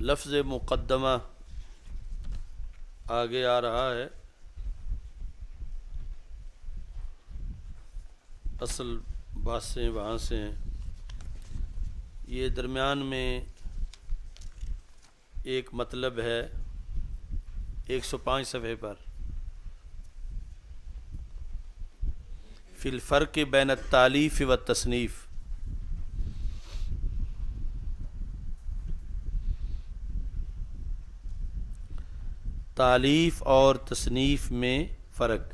لفظ مقدمہ آگے آ رہا ہے. اصل باتیں وہاں سے ہیں. یہ درمیان میں ایک مطلب ہے 105 صفحے پر فی الفرق بین التالیف والتصنیف. تالیف اور تصنیف میں فرق،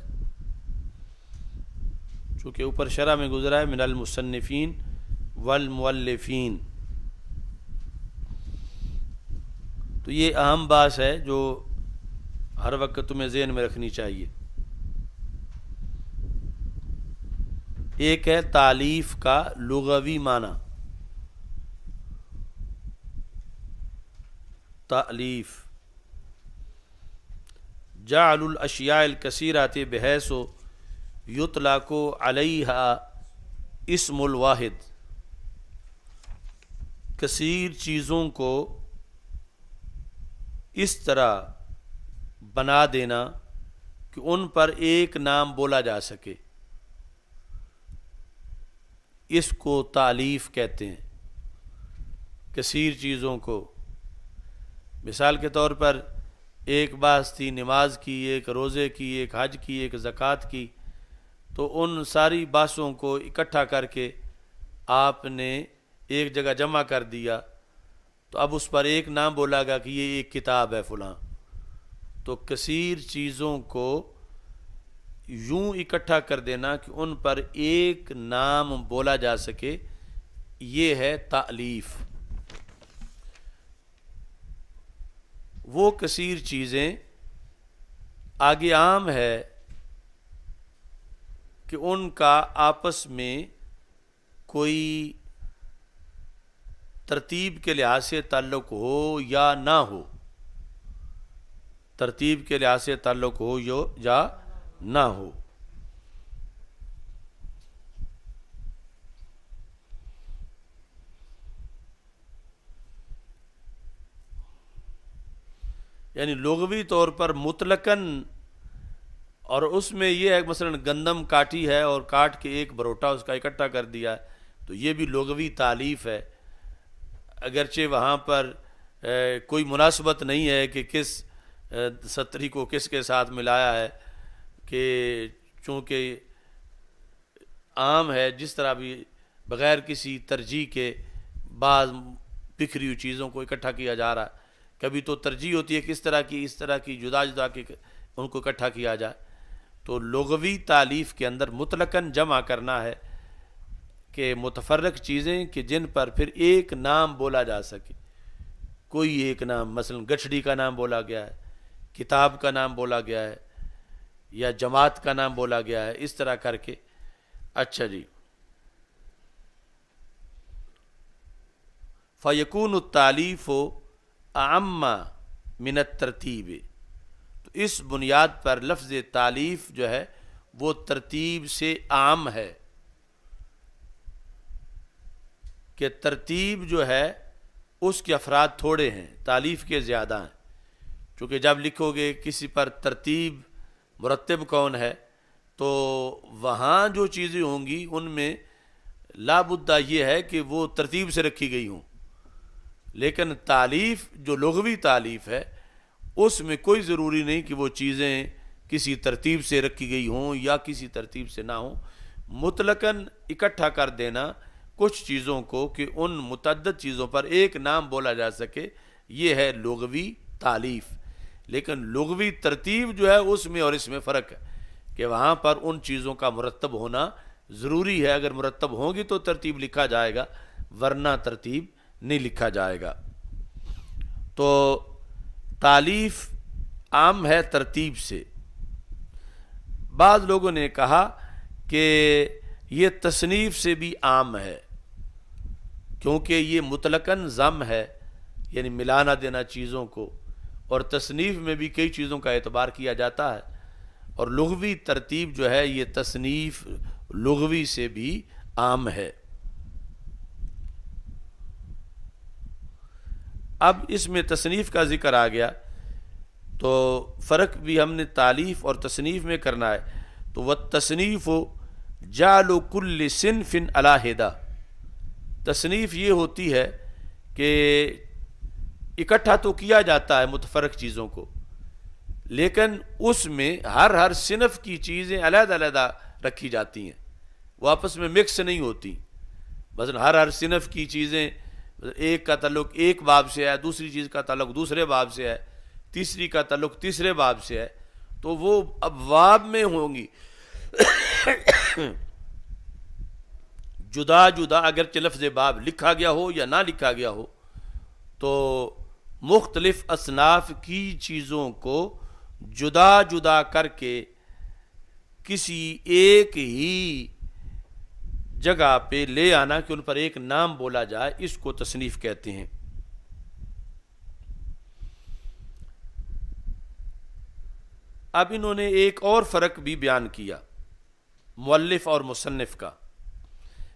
چونکہ اوپر شرح میں گزرا ہے من المصنفین والمؤلفین، تو یہ اہم بات ہے جو ہر وقت تمہیں ذہن میں رکھنی چاہیے. ایک ہے تالیف کا لغوی معنی. تالیف جعل الاشیاء الکثیرۃ بحیث یطلق علیہا اسم الواحد، کثیر چیزوں کو اس طرح بنا دینا کہ ان پر ایک نام بولا جا سکے، اس کو تالیف کہتے ہیں. کثیر چیزوں کو، مثال کے طور پر ایک بات تھی نماز کی، ایک روزے کی، ایک حج کی، ایک زکوٰۃ کی، تو ان ساری باتوں کو اکٹھا کر کے آپ نے ایک جگہ جمع کر دیا، تو اب اس پر ایک نام بولا گا کہ یہ ایک کتاب ہے فلاں. تو کثیر چیزوں کو یوں اکٹھا کر دینا کہ ان پر ایک نام بولا جا سکے، یہ ہے تالیف. وہ کثیر چیزیں آگے عام ہے کہ ان کا آپس میں کوئی ترتیب کے لحاظ سے تعلق ہو یا نہ ہو، ترتیب کے لحاظ سے تعلق ہو یا نہ ہو. یعنی لغوی طور پر مطلقاً، اور اس میں یہ ہے مثلا گندم کاٹی ہے اور کاٹ کے ایک بروٹا اس کا اکٹھا کر دیا ہے، تو یہ بھی لغوی تالیف ہے، اگرچہ وہاں پر کوئی مناسبت نہیں ہے کہ کس ستری کو کس کے ساتھ ملایا ہے، کہ چونکہ عام ہے جس طرح بھی بغیر کسی ترجیح کے بعض بکھری ہوئی چیزوں کو اکٹھا کیا جا رہا ہے. کبھی تو ترجیح ہوتی ہے کس طرح کی، اس طرح کی جدا جدا کے ان کو اکٹھا کیا جائے. تو لغوی تالیف کے اندر مطلقاً جمع کرنا ہے کہ متفرق چیزیں کہ جن پر پھر ایک نام بولا جا سکے، کوئی ایک نام، مثلا گٹھڑی کا نام بولا گیا ہے، کتاب کا نام بولا گیا ہے، یا جماعت کا نام بولا گیا ہے، اس طرح کر کے. اچھا جی، فَيَكُونُ التَّالِيفُ اعم من الترتیب. تو اس بنیاد پر لفظ تالیف جو ہے وہ ترتیب سے عام ہے، کہ ترتیب جو ہے اس کے افراد تھوڑے ہیں، تالیف کے زیادہ ہیں. چونکہ جب لکھو گے کسی پر ترتیب مرتب کون ہے، تو وہاں جو چیزیں ہوں گی ان میں لابد یہ ہے کہ وہ ترتیب سے رکھی گئی ہوں. لیکن تالیف جو لغوی تالیف ہے اس میں کوئی ضروری نہیں کہ وہ چیزیں کسی ترتیب سے رکھی گئی ہوں یا کسی ترتیب سے نہ ہوں. مطلقاً اکٹھا کر دینا کچھ چیزوں کو کہ ان متعدد چیزوں پر ایک نام بولا جا سکے، یہ ہے لغوی تالیف. لیکن لغوی ترتیب جو ہے اس میں اور اس میں فرق ہے کہ وہاں پر ان چیزوں کا مرتب ہونا ضروری ہے. اگر مرتب ہوں گی تو ترتیب لکھا جائے گا، ورنہ ترتیب نہیں لکھا جائے گا. تو تالیف عام ہے ترتیب سے. بعض لوگوں نے کہا کہ یہ تصنیف سے بھی عام ہے، کیونکہ یہ مطلقاً ضم ہے، یعنی ملانا دینا چیزوں کو، اور تصنیف میں بھی کئی چیزوں کا اعتبار کیا جاتا ہے. اور لغوی ترتیب جو ہے یہ تصنیف لغوی سے بھی عام ہے. اب اس میں تصنیف کا ذکر آ گیا تو فرق بھی ہم نے تالیف اور تصنیف میں کرنا ہے. تو والتصنیف جعل کل صنف علیحدہ، تصنیف یہ ہوتی ہے کہ اکٹھا تو کیا جاتا ہے متفرق چیزوں کو، لیکن اس میں ہر صنف کی چیزیں علیحدہ علیحدہ رکھی جاتی ہیں، وہ آپس میں مکس نہیں ہوتی. مثلا ہر صنف کی چیزیں، ایک کا تعلق ایک باب سے ہے، دوسری چیز کا تعلق دوسرے باب سے ہے، تیسری کا تعلق تیسرے باب سے ہے، تو وہ ابواب میں ہوں گی جدا جدا، اگرچہ لفظ باب لکھا گیا ہو یا نہ لکھا گیا ہو، تو مختلف اصناف کی چیزوں کو جدا جدا کر کے کسی ایک ہی جگہ پہ لے آنا کہ ان پر ایک نام بولا جائے، اس کو تصنیف کہتے ہیں. اب انہوں نے ایک اور فرق بھی بیان کیا مؤلف اور مصنف کا.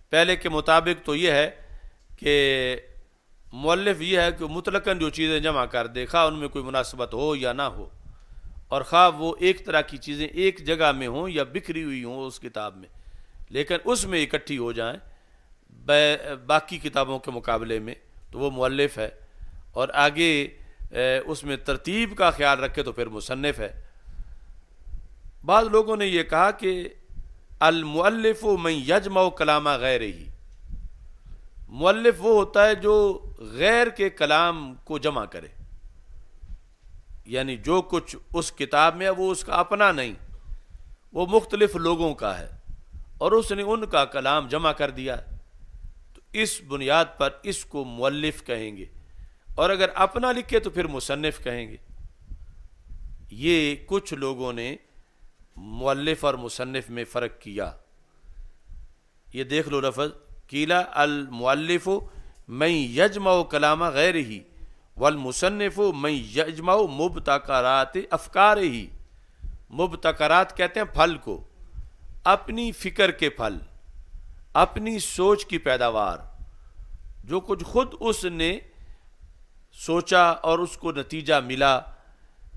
پہلے کے مطابق تو یہ ہے کہ مؤلف یہ ہے کہ مطلقاً جو چیزیں جمع کر دے، خواہ ان میں کوئی مناسبت ہو یا نہ ہو، اور خواہ وہ ایک طرح کی چیزیں ایک جگہ میں ہوں یا بکھری ہوئی ہوں اس کتاب میں، لیکن اس میں اکٹھی ہو جائیں باقی کتابوں کے مقابلے میں، تو وہ مؤلف ہے. اور آگے اس میں ترتیب کا خیال رکھے تو پھر مصنف ہے. بعض لوگوں نے یہ کہا کہ المؤلف من یجمع کلام غیرہ، مؤلف وہ ہوتا ہے جو غیر کے کلام کو جمع کرے، یعنی جو کچھ اس کتاب میں ہے وہ اس کا اپنا نہیں، وہ مختلف لوگوں کا ہے اور اس نے ان کا کلام جمع کر دیا، تو اس بنیاد پر اس کو مؤلف کہیں گے. اور اگر اپنا لکھے تو پھر مصنف کہیں گے. یہ کچھ لوگوں نے مؤلف اور مصنف میں فرق کیا. یہ دیکھ لو لفظ قیلا المؤلف من یجمع کلام غیرہ والمصنف من یجمع مبتکرات افکارہ. مبتکرات کہتے ہیں پھل کو، اپنی فکر کے پھل، اپنی سوچ کی پیداوار، جو کچھ خود اس نے سوچا اور اس کو نتیجہ ملا،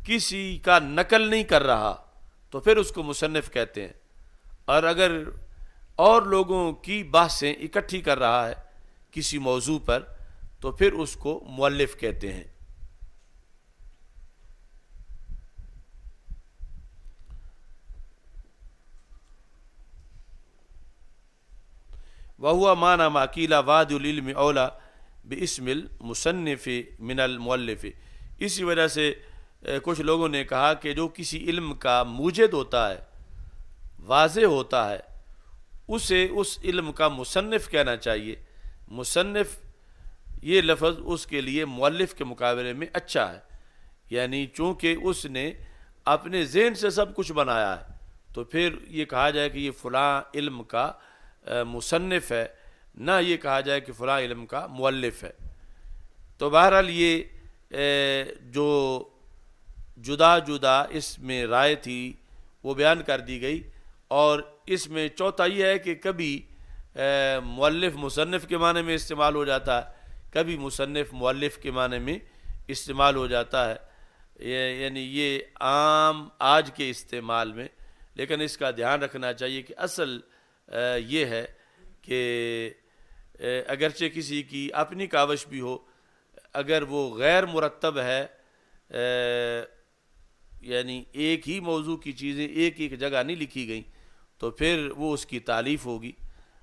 کسی کا نقل نہیں کر رہا، تو پھر اس کو مصنف کہتے ہیں. اور اگر اور لوگوں کی بحثیں اکٹھی کر رہا ہے کسی موضوع پر تو پھر اس کو مؤلف کہتے ہیں. وَهُوَ مَعْنَى مَا قِيلَ وَادُ الْعِلْمِ أَوْلَى بِاسْمِ الْمُصَنِّفِ مِنَ الْمُؤَلِّفِ. اسی وجہ سے کچھ لوگوں نے کہا کہ جو کسی علم کا موجد ہوتا ہے، واضح ہوتا ہے، اسے اس علم کا مصنف کہنا چاہیے. مصنف یہ لفظ اس کے لیے مؤلف کے مقابلے میں اچھا ہے، یعنی چونکہ اس نے اپنے ذہن سے سب کچھ بنایا ہے تو پھر یہ کہا جائے کہ یہ فلاں علم کا مصنف ہے، نہ یہ کہا جائے کہ فلاں علم کا مؤلف ہے. تو بہرحال یہ جو جدا جدا اس میں رائے تھی وہ بیان کر دی گئی. اور اس میں چوتھا یہ ہے کہ کبھی مؤلف مصنف کے معنی میں استعمال ہو جاتا ہے، کبھی مصنف مؤلف کے معنی میں استعمال ہو جاتا ہے، یعنی یہ عام آج کے استعمال میں. لیکن اس کا دھیان رکھنا چاہیے کہ اصل یہ ہے کہ اگرچہ کسی کی اپنی کاوش بھی ہو، اگر وہ غیر مرتب ہے، یعنی ایک ہی موضوع کی چیزیں ایک ایک جگہ نہیں لکھی گئیں، تو پھر وہ اس کی تالیف ہوگی.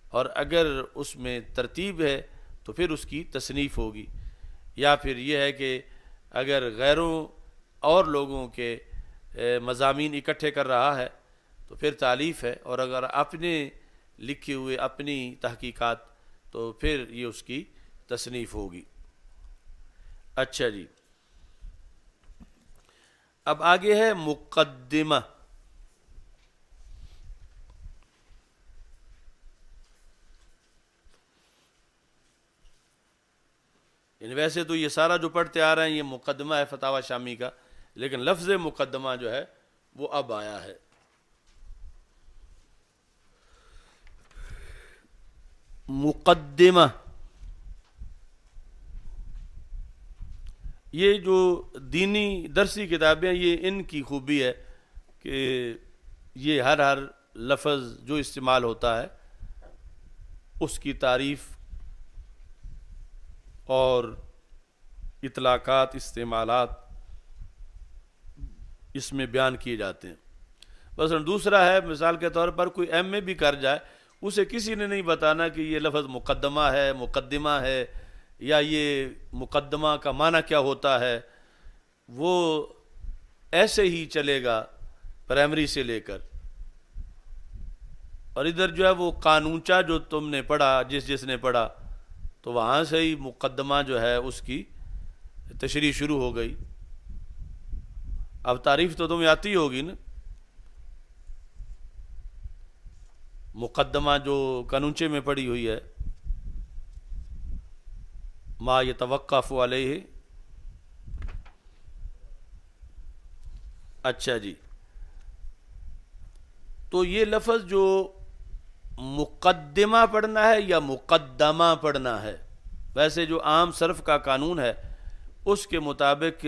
اور اگر اس میں ترتیب ہے تو پھر اس کی تصنیف ہوگی. یا پھر یہ ہے کہ اگر غیروں اور لوگوں کے مضامین اکٹھے کر رہا ہے تو پھر تالیف ہے، اور اگر اپنے لکھے ہوئے اپنی تحقیقات تو پھر یہ اس کی تصنیف ہوگی. اچھا جی، اب آگے ہے مقدمہ. یعنی ویسے تو یہ سارا جو پڑھتے آ رہے ہیں یہ مقدمہ ہے فتاوی شامی کا، لیکن لفظ مقدمہ جو ہے وہ اب آیا ہے. مقدمہ یہ جو دینی درسی کتابیں یہ ان کی خوبی ہے کہ یہ ہر لفظ جو استعمال ہوتا ہے اس کی تعریف اور اطلاقات استعمالات اس میں بیان کیے جاتے ہیں. بس دوسرا ہے مثال کے طور پر کوئی ایم اے بھی کر جائے اسے کسی نے نہیں بتانا کہ یہ لفظ مقدمہ ہے مقدمہ ہے یا یہ مقدمہ کا معنی کیا ہوتا ہے. وہ ایسے ہی چلے گا پرائمری سے لے کر. اور ادھر جو ہے وہ قانونچہ جو تم نے پڑھا جس نے پڑھا تو وہاں سے ہی مقدمہ جو ہے اس کی تشریح شروع ہو گئی. اب تعریف تو تمہیں آتی ہوگی نا. مقدمہ جو قانونچے میں پڑھی ہوئی ہے ما یتوقف علیہ. اچھا جی, تو یہ لفظ جو مقدمہ پڑھنا ہے یا مقدمہ پڑھنا ہے, ویسے جو عام صرف کا قانون ہے اس کے مطابق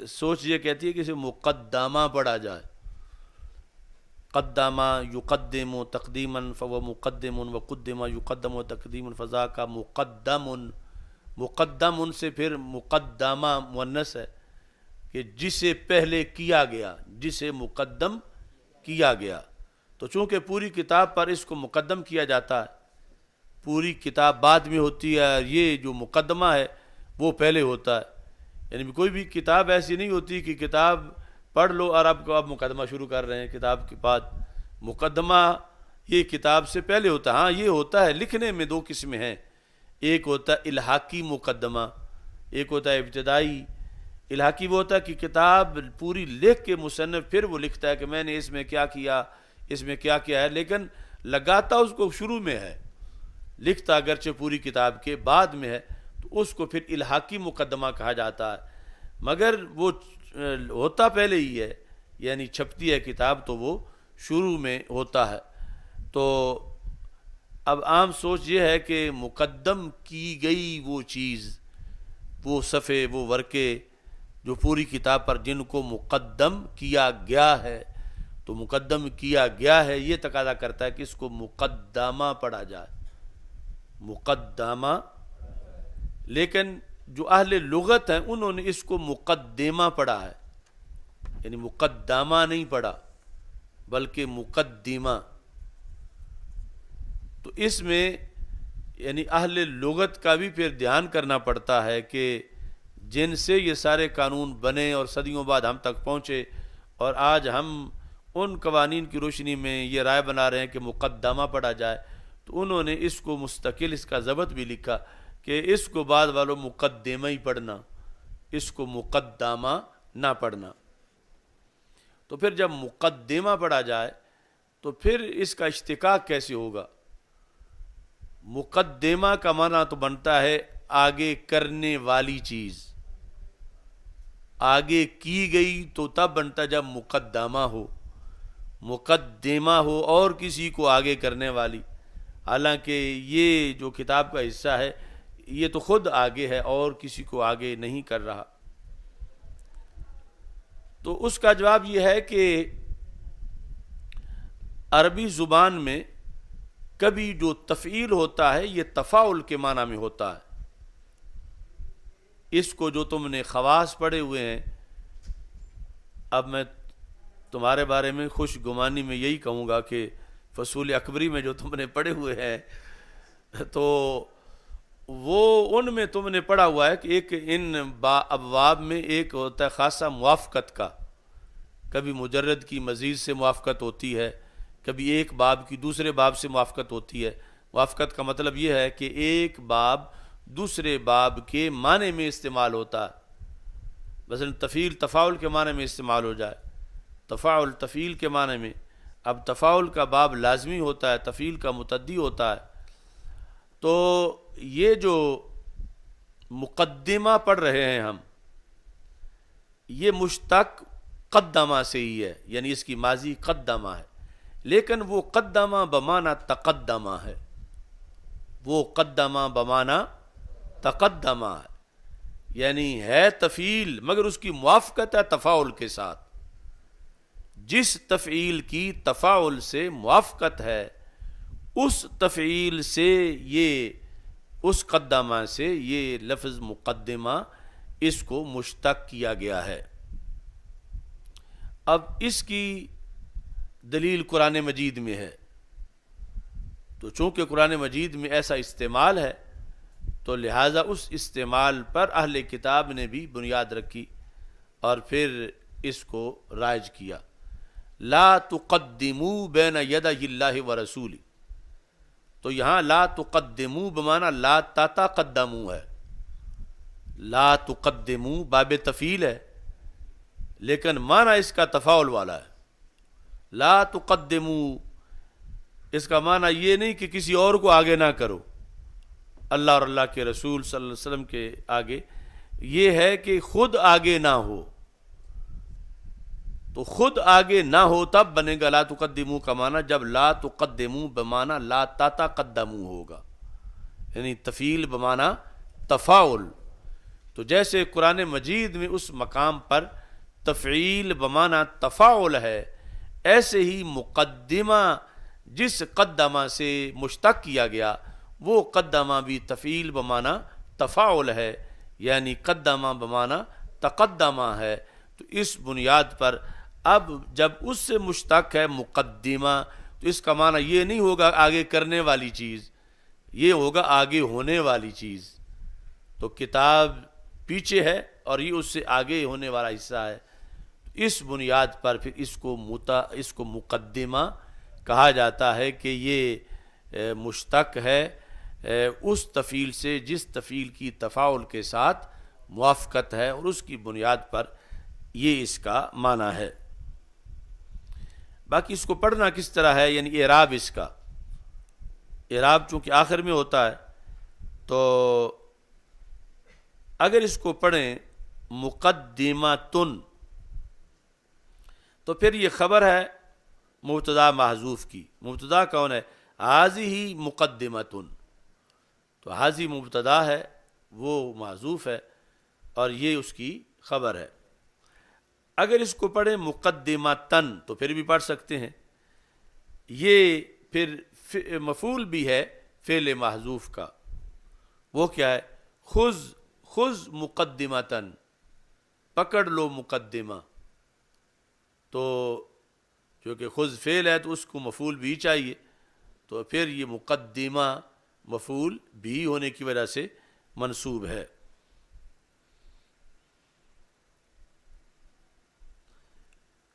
سوچ یہ کہتی ہے کہ اسے مقدمہ پڑھا جائے. قدمہ یقدم تقدیما فهو مقدم وقدم یقدم تقدیما فذاک مقدم. مقدم سے پھر مقدمہ مؤنث ہے کہ جسے پہلے کیا گیا, جسے مقدم کیا گیا. تو چونکہ پوری کتاب پر اس کو مقدم کیا جاتا ہے, پوری کتاب بعد میں ہوتی ہے, یہ جو مقدمہ ہے وہ پہلے ہوتا ہے. یعنی کوئی بھی کتاب ایسی نہیں ہوتی کہ کتاب پڑھ لو اور اب مقدمہ شروع کر رہے ہیں کتاب کے بعد. مقدمہ یہ کتاب سے پہلے ہوتا ہے. ہاں یہ ہوتا ہے لکھنے میں دو قسمیں ہیں, ایک ہوتا ہے الحاقی مقدمہ, ایک ہوتا ہے ابتدائی. الحاقی وہ ہوتا ہے کہ کتاب پوری لکھ کے مصنف پھر وہ لکھتا ہے کہ میں نے اس میں کیا کیا, اس میں کیا کیا ہے, لیکن لگاتا اس کو شروع میں ہے, لکھتا اگرچہ پوری کتاب کے بعد میں ہے, تو اس کو پھر الحاقی مقدمہ کہا جاتا ہے. مگر وہ ہوتا پہلے ہی ہے, یعنی چھپتی ہے کتاب تو وہ شروع میں ہوتا ہے. تو اب عام سوچ یہ ہے کہ مقدم کی گئی وہ چیز, وہ صفحے, وہ ورقے جو پوری کتاب پر جن کو مقدم کیا گیا ہے, تو مقدم کیا گیا ہے یہ تقاضا کرتا ہے کہ اس کو مقدمہ پڑھا جائے, مقدمہ. لیکن جو اہل لغت ہیں انہوں نے اس کو مقدمہ پڑھا ہے, یعنی مقدمہ نہیں پڑھا بلکہ مقدمہ. تو اس میں یعنی اہل لغت کا بھی پھر دھیان کرنا پڑتا ہے کہ جن سے یہ سارے قانون بنے اور صدیوں بعد ہم تک پہنچے, اور آج ہم ان قوانین کی روشنی میں یہ رائے بنا رہے ہیں کہ مقدمہ پڑھا جائے, تو انہوں نے اس کو مستقل اس کا ضبط بھی لکھا کہ اس کو بعد والوں مقدمہ ہی پڑھنا, اس کو مقدمہ نہ پڑھنا. تو پھر جب مقدمہ پڑھا جائے تو پھر اس کا اشتقاق کیسے ہوگا؟ مقدمہ کا معنی تو بنتا ہے آگے کرنے والی چیز, آگے کی گئی تو تب بنتا جب مقدمہ ہو, مقدمہ ہو اور کسی کو آگے کرنے والی. حالانکہ یہ جو کتاب کا حصہ ہے یہ تو خود آگے ہے اور کسی کو آگے نہیں کر رہا. تو اس کا جواب یہ ہے کہ عربی زبان میں کبھی جو تفعیل ہوتا ہے یہ تفاعل کے معنی میں ہوتا ہے. اس کو جو تم نے خواص پڑھے ہوئے ہیں, اب میں تمہارے بارے میں خوش گمانی میں یہی کہوں گا کہ فصول اکبری میں جو تم نے پڑھے ہوئے ہیں تو وہ ان میں تم نے پڑھا ہوا ہے کہ ایک ان ابواب میں ایک ہوتا ہے خاصہ موافقت کا, کبھی مجرد کی مزید سے موافقت ہوتی ہے, کبھی ایک باب کی دوسرے باب سے موافقت ہوتی ہے. موافقت کا مطلب یہ ہے کہ ایک باب دوسرے باب کے معنی میں استعمال ہوتا ہے. مثلا تفعیل تفاعل کے معنی میں استعمال ہو جائے, تفاعل تفعیل کے معنی میں. اب تفاعل کا باب لازمی ہوتا ہے, تفعیل کا متعدی ہوتا ہے. تو یہ جو مقدمہ پڑھ رہے ہیں ہم, یہ مشتق قدمہ سے ہی ہے, یعنی اس کی ماضی قدمہ ہے, لیکن وہ قدمہ بمعنی تقدمہ ہے, وہ قدمہ بمعنی تقدمہ ہے. یعنی ہے تفعیل مگر اس کی موافقت ہے تفاعل کے ساتھ. جس تفعیل کی تفاعل سے موافقت ہے اس تفعیل سے یہ اس قدامہ سے یہ لفظ مقدمہ اس کو مشتق کیا گیا ہے. اب اس کی دلیل قرآن مجید میں ہے. تو چونکہ قرآن مجید میں ایسا استعمال ہے تو لہٰذا اس استعمال پر اہل کتاب نے بھی بنیاد رکھی اور پھر اس کو رائج کیا. لا تقدموا بین یدی اللہ ورسولہ. تو یہاں لا تقدموا بمعنی لا تتقدموا ہے. لا تقدموا باب تفعیل ہے لیکن معنی اس کا تفاعل والا ہے. لا تقدموا اس کا معنی یہ نہیں کہ کسی اور کو آگے نہ کرو اللہ اور اللہ کے رسول صلی اللہ علیہ وسلم کے آگے. یہ ہے کہ خود آگے نہ ہو. تو خود آگے نہ ہو تب بنے گا لا تقدموا کا معنی جب لا تقدموا بمعنی لا تتقدموا ہوگا، یعنی تفعیل بمعنی تفاعل. تو جیسے قرآن مجید میں اس مقام پر تفعیل بمعنی تفاعل ہے، ایسے ہی مقدمہ جس قدمہ سے مشتق کیا گیا وہ قدمہ بھی تفعیل بمعنی تفاعل ہے، یعنی قدمہ بمعنی تقدمہ ہے. تو اس بنیاد پر اب جب اس سے مشتق ہے مقدمہ تو اس کا معنی یہ نہیں ہوگا آگے کرنے والی چیز، یہ ہوگا آگے ہونے والی چیز. تو کتاب پیچھے ہے اور یہ اس سے آگے ہونے والا حصہ ہے. اس بنیاد پر پھر اس کو مقدمہ کہا جاتا ہے کہ یہ مشتق ہے اس تفعیل سے جس تفعیل کی تفاعل کے ساتھ موافقت ہے اور اس کی بنیاد پر یہ اس کا معنی ہے. باقی اس کو پڑھنا کس طرح ہے، یعنی اعراب اس کا. اعراب چونکہ آخر میں ہوتا ہے تو اگر اس کو پڑھیں مقدمتن تو پھر یہ خبر ہے مبتدا محذوف کی. مبتدا کون ہے؟ ہذہ مقدمتن. تو ہذہ مبتدا ہے وہ محذوف ہے اور یہ اس کی خبر ہے. اگر اس کو پڑھیں مقدمتن تو پھر بھی پڑھ سکتے ہیں. یہ پھر مفعول بھی ہے فعل محذوف کا. وہ کیا ہے؟ خذ مقدمتن، پکڑ لو مقدمہ. تو چونکہ خذ فعل ہے تو اس کو مفعول بھی چاہیے، تو پھر یہ مقدمہ مفعول بھی ہونے کی وجہ سے منصوب ہے.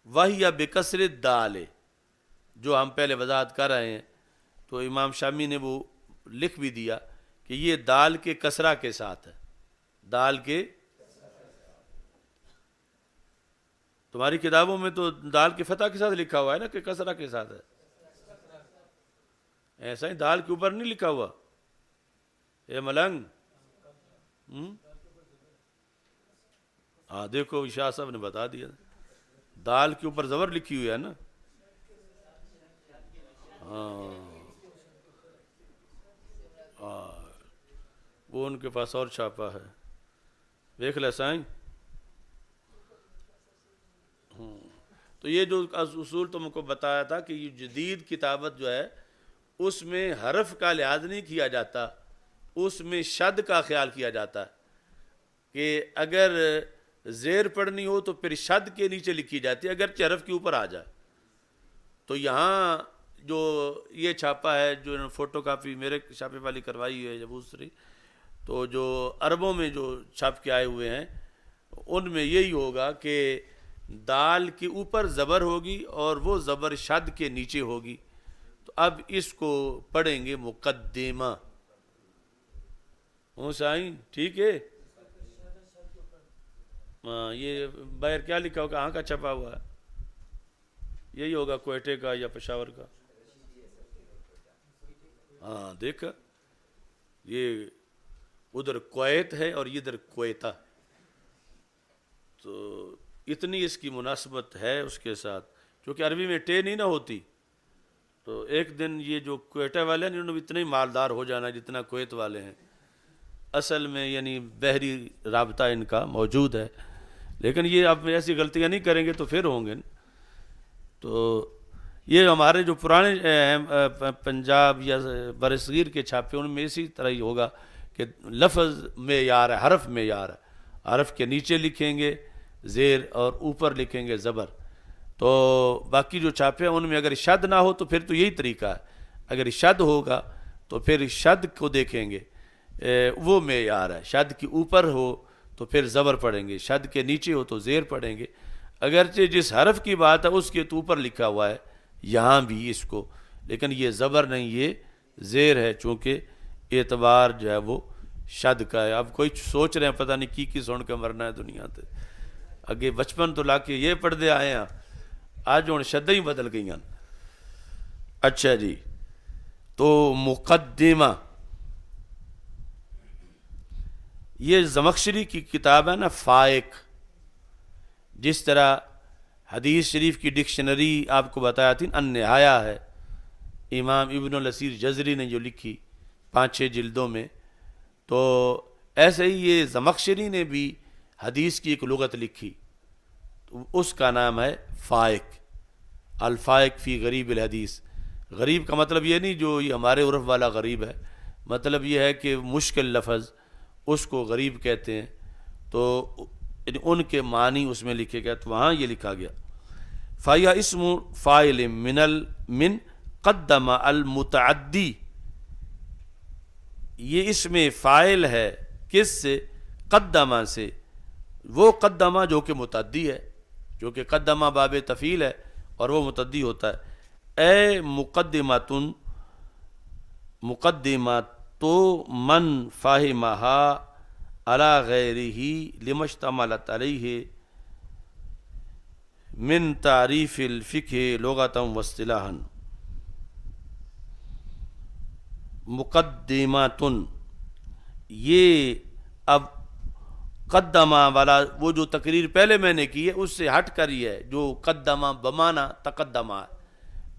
وَهِيَ بِكَسْرِ الدَّالِ جو ہم پہلے وضاحت کر رہے ہیں تو امام شامی نے وہ لکھ بھی دیا کہ یہ دال کے کسرہ کے ساتھ ہے. دال کے تمہاری کتابوں میں تو دال کے فتح کے ساتھ لکھا ہوا ہے نا کہ کسرہ کے ساتھ ہے؟ ایسا ہی دال کے اوپر نہیں لکھا ہوا؟ اے ملنگ ہاں دیکھو شاہ صاحب نے بتا دیا دال کے اوپر زبر لکھی ہوئی ہے نا. ہاں وہ ان کے پاس اور چھاپا ہے، دیکھ لے سائیں. تو یہ جو اصول تم کو بتایا تھا کہ یہ جدید کتابت جو ہے اس میں حرف کا لحاظ نہیں کیا جاتا، اس میں شد کا خیال کیا جاتا ہے کہ اگر زیر پڑھنی ہو تو پھر شد کے نیچے لکھی جاتی ہے اگرچہ حرف کے اوپر آ جائے. تو یہاں جو یہ چھاپا ہے جو فوٹو کاپی میرے چھاپے والی کروائی ہے جب دوسری، تو جو عربوں میں جو چھاپ کے آئے ہوئے ہیں ان میں یہی ہوگا کہ دال کے اوپر زبر ہوگی اور وہ زبر شد کے نیچے ہوگی. تو اب اس کو پڑھیں گے مقدمہ. سائیں ٹھیک ہے؟ ہاں یہ باہر کیا لکھا ہوگا؟ کہاں کا چھپا ہوا ہے؟ یہی ہوگا کوئٹے کا یا پشاور کا. ہاں دیکھ یہ ادھر کویت ہے اور ادھر کویتا، تو اتنی اس کی مناسبت ہے اس کے ساتھ. کیونکہ عربی میں ٹے نہیں نہ ہوتی تو ایک دن یہ جو کوئٹہ والے ہیں انہوں نے اتنے ہی مالدار ہو جانا جتنا کویت والے ہیں. اصل میں یعنی بحری رابطہ ان کا موجود ہے، لیکن یہ اب ایسی غلطیاں نہیں کریں گے تو پھر ہوں گے۔ تو یہ ہمارے جو پرانے پنجاب یا برصغیر کے چھاپے ان میں اسی طرح ہی ہوگا کہ لفظ معیار ہے، حرف معیار ہے، حرف کے نیچے لکھیں گے زیر اور اوپر لکھیں گے زبر۔ تو باقی جو چھاپے ہیں ان میں اگر شد نہ ہو تو پھر تو یہی طریقہ ہے، اگر شد ہوگا تو پھر شد کو دیکھیں گے، وہ معیار ہے۔ شد کے اوپر ہو تو پھر زبر پڑھیں گے، شد کے نیچے ہو تو زیر پڑھیں گے، اگرچہ جس حرف کی بات ہے اس کے تو اوپر لکھا ہوا ہے یہاں بھی اس کو، لیکن یہ زبر نہیں، یہ زیر ہے، چونکہ اعتبار جو ہے وہ شد کا ہے۔ اب کوئی سوچ رہے ہیں پتہ نہیں کی سن کے مرنا ہے دنیا تے، اگے بچپن تو لا کے یہ پڑھتے آئے ہیں، آج ہوں شدیں ہی بدل گئی ہیں۔ اچھا جی، تو مقدمہ یہ زمخشری کی کتاب ہے نا فائق، جس طرح حدیث شریف کی ڈکشنری آپ کو بتایا تھی النہایہ ہے، امام ابن الاسیر جزری نے جو لکھی 5-6 جلدوں میں، تو ایسے ہی یہ زمخشری نے بھی حدیث کی ایک لغت لکھی، تو اس کا نام ہے فائق، الفائق فی غریب الحدیث۔ غریب کا مطلب یہ نہیں جو یہ ہمارے عرف والا غریب ہے، مطلب یہ ہے کہ مشکل لفظ اس کو غریب کہتے ہیں، تو ان کے معنی اس میں لکھے گئے، تو وہاں یہ لکھا گیا فَيَا اسم فاعل من قدم المتعدی، یہ اسم فاعل ہے کس سے؟ قدمہ سے، وہ قدمہ جو کہ متعدی ہے، جو کہ قدمہ باب تفعیل ہے اور وہ متعدی ہوتا ہے۔ اے مقدمۃ، مقدمۃ من فاہمہا علی غیرہ لما اشتملت علیہ من تعریف الفقہ لغتا واصطلاحا۔ مقدمۃ، یہ اب قدمہ والا وہ جو تقریر پہلے میں نے کی ہے اس سے ہٹ کر یہ ہے، جو قدمہ بمعنی تقدمہ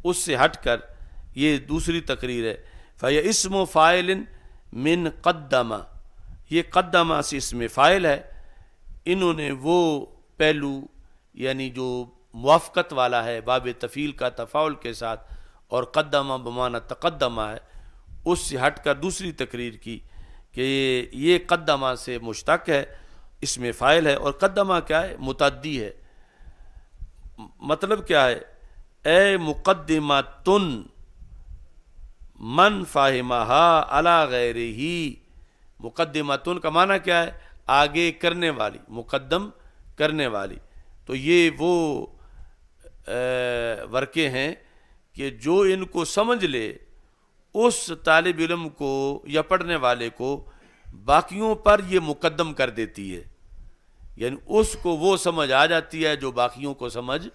اس سے ہٹ کر یہ دوسری تقریر ہے۔ فَيَا اسم فاعل من قدمہ، یہ قدمہ سے اسم فاعل ہے، انہوں نے وہ پہلو یعنی جو موافقت والا ہے باب تفعیل کا تفاعل کے ساتھ اور قدمہ بمعنی تقدمہ ہے، اس سے ہٹ کر دوسری تقریر کی کہ یہ قدمہ سے مشتق ہے، اسم فاعل ہے، اور قدمہ کیا ہے؟ متعدی ہے۔ مطلب کیا ہے؟ اے مقدمۃن من فاہمہا علی غیرہ، مقدمۃن کا معنی کیا ہے؟ آگے کرنے والی، مقدم کرنے والی۔ تو یہ وہ ورقے ہیں کہ جو ان کو سمجھ لے اس طالب علم کو یا پڑھنے والے کو باقیوں پر یہ مقدم کر دیتی ہے، یعنی اس کو وہ سمجھ آ جاتی ہے جو باقیوں کو سمجھ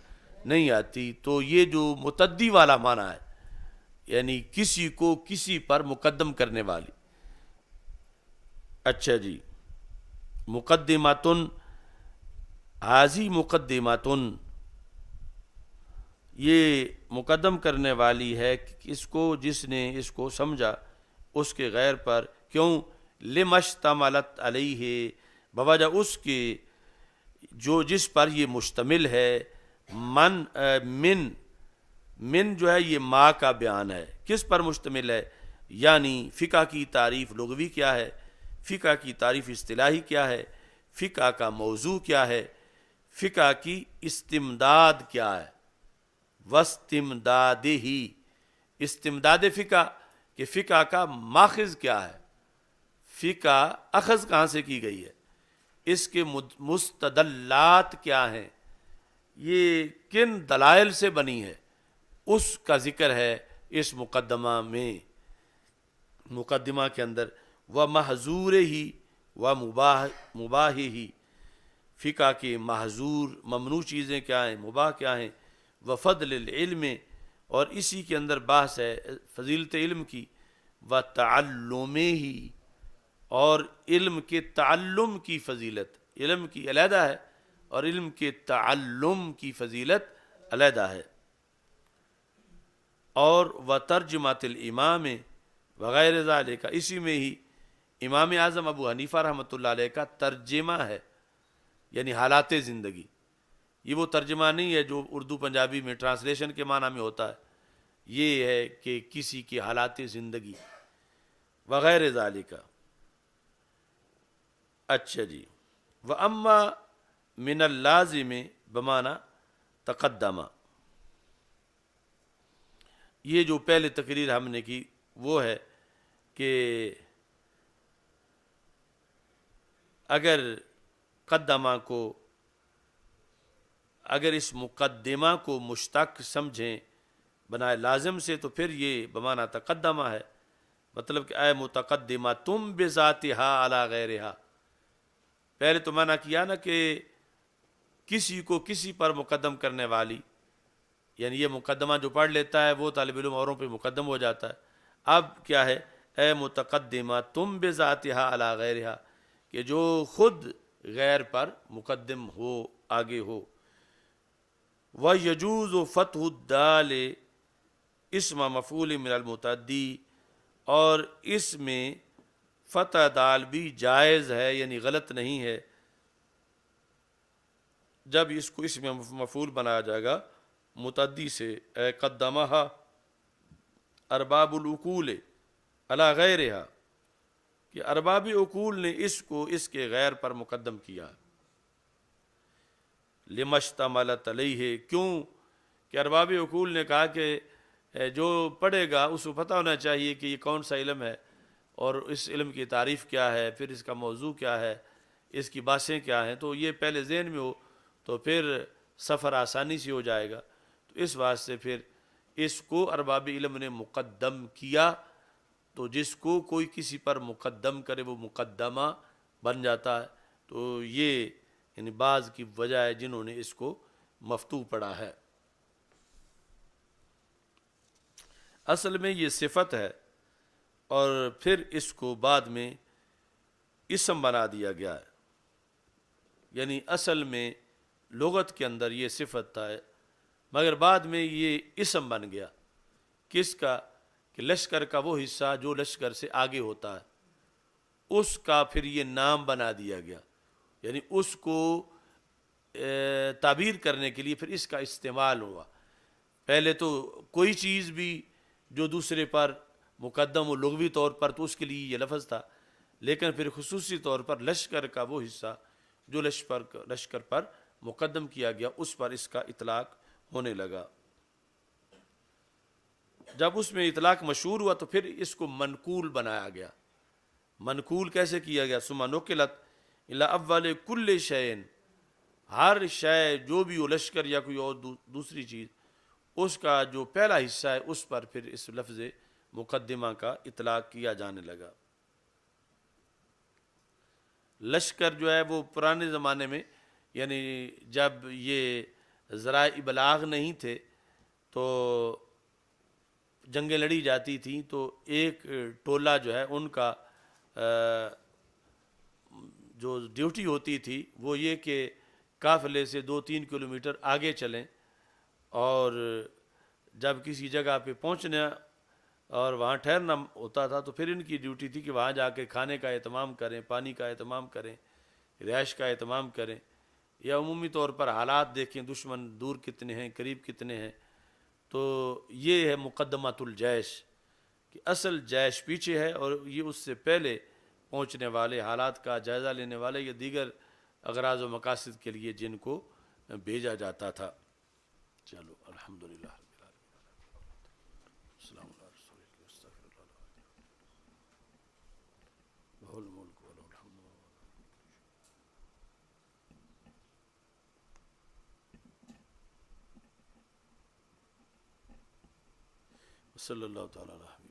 نہیں آتی۔ تو یہ جو متعدی والا معنی ہے، یعنی کسی کو کسی پر مقدم کرنے والی۔ اچھا جی، مقدماتن، حاضی مقدماتن، یہ مقدم کرنے والی ہے کہ اس کو جس نے اس کو سمجھا اس کے غیر پر، کیوں؟ لما اشتملت علیہ، بوجہ اس کے جو جس پر یہ مشتمل ہے۔ من جو ہے یہ ما کا بیان ہے، کس پر مشتمل ہے؟ یعنی فقہ کی تعریف لغوی کیا ہے، فقہ کی تعریف اصطلاحی کیا ہے، فقہ کا موضوع کیا ہے، فقہ کی استمداد کیا ہے، واستمدادہ، استمداد فقہ کہ فقہ کا ماخذ کیا ہے، فقہ اخذ کہاں سے کی گئی ہے، اس کے مستدلات کیا ہیں، یہ کن دلائل سے بنی ہے، اس کا ذکر ہے اس مقدمہ میں، مقدمہ کے اندر۔ ومحظور ہی ومباح ہی، فقہ کے محظور ممنوع چیزیں کیا ہیں، مباح کیا ہیں، وفضل العلم، اور اسی کے اندر بحث ہے فضیلت علم کی، وتعلمہ ہی، اور علم کے تعلم کی فضیلت، علم کی علیحدہ ہے اور علم کے تعلم کی فضیلت علیحدہ ہے، اور وترجمۃ الامام وغیر ذالک، اسی میں ہی امام اعظم ابو حنیفہ رحمۃ اللہ علیہ کا ترجمہ ہے، یعنی حالات زندگی. یہ وہ ترجمہ نہیں ہے جو اردو پنجابی میں ٹرانسلیشن کے معنی میں ہوتا ہے، یہ ہے کہ کسی کی حالات زندگی وغیرہ ذالک. اچھا جی. وَأَمَّا مِنَ اللَّازِمِ بمعنی تقدمہ، یہ جو پہلے تقریر ہم نے کی وہ ہے کہ اگر قدمہ کو، اگر اس مقدمہ کو مشتق سمجھیں بنائے لازم سے تو پھر یہ بمعنی تقدمہ ہے. مطلب کہ اے متقدمہ تم بذاتہا علی غیرہا، پہلے تو منع کیا نا کہ کسی کو کسی پر مقدم کرنے والی، یعنی یہ مقدمہ جو پڑھ لیتا ہے وہ طالب علم اوروں پہ مقدم ہو جاتا ہے. اب کیا ہے، اے متقدمہ تم بذاتہا علی غیرہا، کہ جو خود غیر پر مقدم ہو، آگے ہو. وَيَجُوزُ فَتْحُ الدَّالِ اسم مفعول من المتعدی، اور اس میں فتح دال بھی جائز ہے، یعنی غلط نہیں ہے جب اس کو اسم مفعول بنایا جائے گا متعدی سے. اے قدمہا ارباب العقول علی غیرہا، کہ ارباب عقول نے اس کو اس کے غیر پر مقدم کیا. لما اشتملت علیہ، کیوں کہ ارباب عقول نے کہا کہ جو پڑھے گا اس کو پتہ ہونا چاہیے کہ یہ کون سا علم ہے اور اس علم کی تعریف کیا ہے، پھر اس کا موضوع کیا ہے، اس کی باتیں کیا ہیں. تو یہ پہلے ذہن میں ہو تو پھر سفر آسانی سے ہو جائے گا. تو اس واسطے پھر اس کو ارباب علم نے مقدم کیا. تو جس کو کوئی کسی پر مقدم کرے وہ مقدمہ بن جاتا ہے. تو یہ یعنی بعض کی وجہ ہے جنہوں نے اس کو مفتوح پڑھا ہے. اصل میں یہ صفت ہے اور پھر اس کو بعد میں اسم بنا دیا گیا ہے. یعنی اصل میں لغت کے اندر یہ صفت تھا مگر بعد میں یہ اسم بن گیا. کس کا؟ کہ لشکر کا وہ حصہ جو لشکر سے آگے ہوتا ہے اس کا پھر یہ نام بنا دیا گیا. یعنی اس کو تعبیر کرنے کے لیے پھر اس کا استعمال ہوا. پہلے تو کوئی چیز بھی جو دوسرے پر مقدم و لغوی طور پر تو اس کے لیے یہ لفظ تھا، لیکن پھر خصوصی طور پر لشکر کا وہ حصہ جو لشکر پر مقدم کیا گیا اس پر اس کا اطلاق ہونے لگا. جب اس میں اطلاق مشہور ہوا تو پھر اس کو منقول بنایا گیا. منقول کیسے کیا گیا؟ ثم نقلت الی اول کل شیء، ہر شے جو بھی ہو لشکر یا کوئی اور دوسری چیز، اس کا جو پہلا حصہ ہے اس پر پھر اس لفظ مقدمہ کا اطلاق کیا جانے لگا. لشکر جو ہے وہ پرانے زمانے میں، یعنی جب یہ ذرائع ابلاغ نہیں تھے تو جنگیں لڑی جاتی تھیں تو ایک ٹولہ جو ہے ان کا جو ڈیوٹی ہوتی تھی وہ یہ کہ قافلے سے 2-3 کلومیٹر آگے چلیں، اور جب کسی جگہ پہ پہنچنا اور وہاں ٹھہرنا ہوتا تھا تو پھر ان کی ڈیوٹی تھی کہ وہاں جا کے کھانے کا اہتمام کریں، پانی کا اہتمام کریں، رہائش کا اہتمام کریں، یا عمومی طور پر حالات دیکھیں دشمن دور کتنے ہیں قریب کتنے ہیں. تو یہ ہے مقدمۃ الجیش، کہ اصل جیش پیچھے ہے اور یہ اس سے پہلے پہنچنے والے حالات کا جائزہ لینے والے یا دیگر اغراض و مقاصد کے لیے جن کو بھیجا جاتا تھا. چلو الحمدللہ رب العالمین، السلام علیہ رسول اللہ، استغفر اللہ لہ الملک وله الحمد صلی اللہ تعالی علیہ